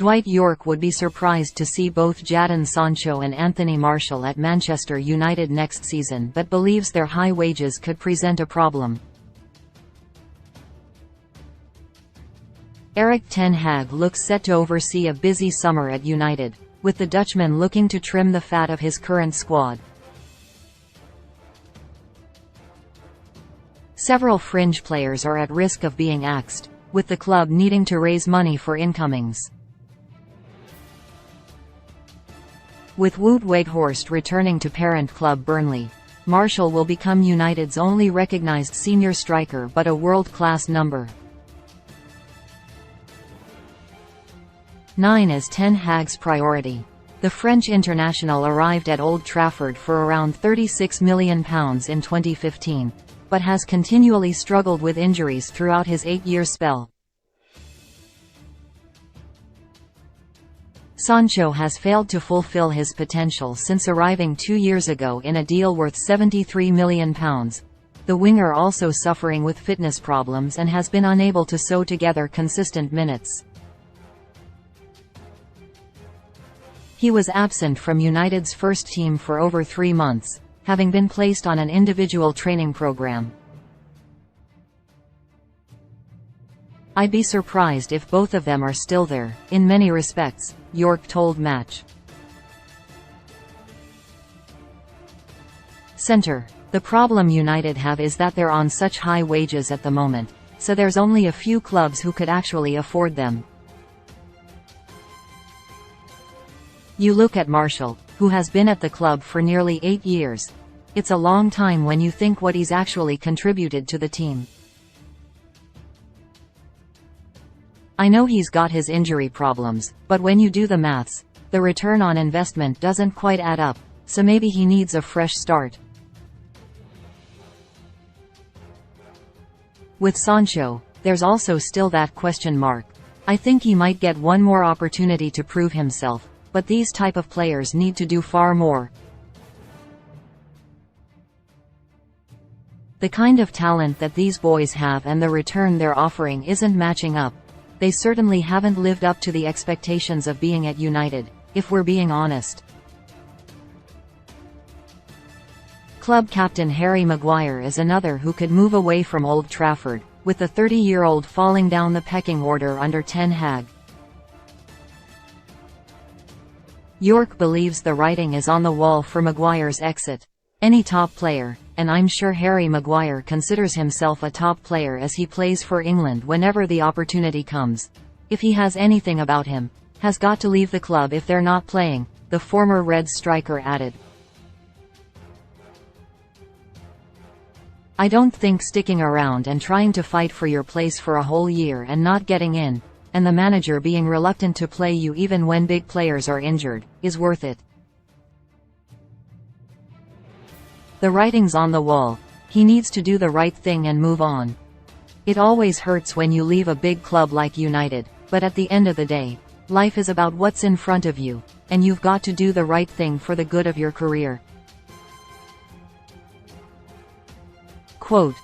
Dwight Yorke would be surprised to see both Jadon Sancho and Anthony Martial at Manchester United next season, but believes their high wages could present a problem. Erik ten Hag looks set to oversee a busy summer at United, with the Dutchman looking to trim the fat of his current squad. Several fringe players are at risk of being axed, with the club needing to raise money for incomings. With Wout Weghorst returning to parent club Burnley, Martial will become United's only recognised senior striker, but a world-class number 9 is ten Hag's priority. The French international arrived at Old Trafford for around £36 million in 2015, but has continually struggled with injuries throughout his 8-year spell. Sancho has failed to fulfill his potential since arriving 2 years ago in a deal worth £73 million. The winger also suffering with fitness problems and has been unable to sew together consistent minutes. He was absent from United's first team for over 3 months, having been placed on an individual training program. "I'd be surprised if both of them are still there, in many respects," Yorke told Match. Center. The problem United have is that they're on such high wages at the moment, so there's only a few clubs who could actually afford them. You look at Martial, who has been at the club for nearly 8 years. It's a long time when you think what he's actually contributed to the team. I know he's got his injury problems, but when you do the maths, the return on investment doesn't quite add up, so maybe he needs a fresh start. With Sancho, there's also still that question mark. I think he might get one more opportunity to prove himself, but these type of players need to do far more. The kind of talent that these boys have and the return they're offering isn't matching up. They certainly haven't lived up to the expectations of being at United, if we're being honest. Club captain Harry Maguire is another who could move away from Old Trafford, with the 30-year-old falling down the pecking order under ten Hag. Yorke believes the writing is on the wall for Maguire's exit. Any top player, and I'm sure Harry Maguire considers himself a top player as he plays for England whenever the opportunity comes, if he has anything about him, has got to leave the club if they're not playing, the former Reds striker added. I don't think sticking around and trying to fight for your place for a whole year and not getting in, and the manager being reluctant to play you even when big players are injured, is worth it. The writing's on the wall. He needs to do the right thing and move on. It always hurts when you leave a big club like United, but at the end of the day, life is about what's in front of you, and you've got to do the right thing for the good of your career. Quote,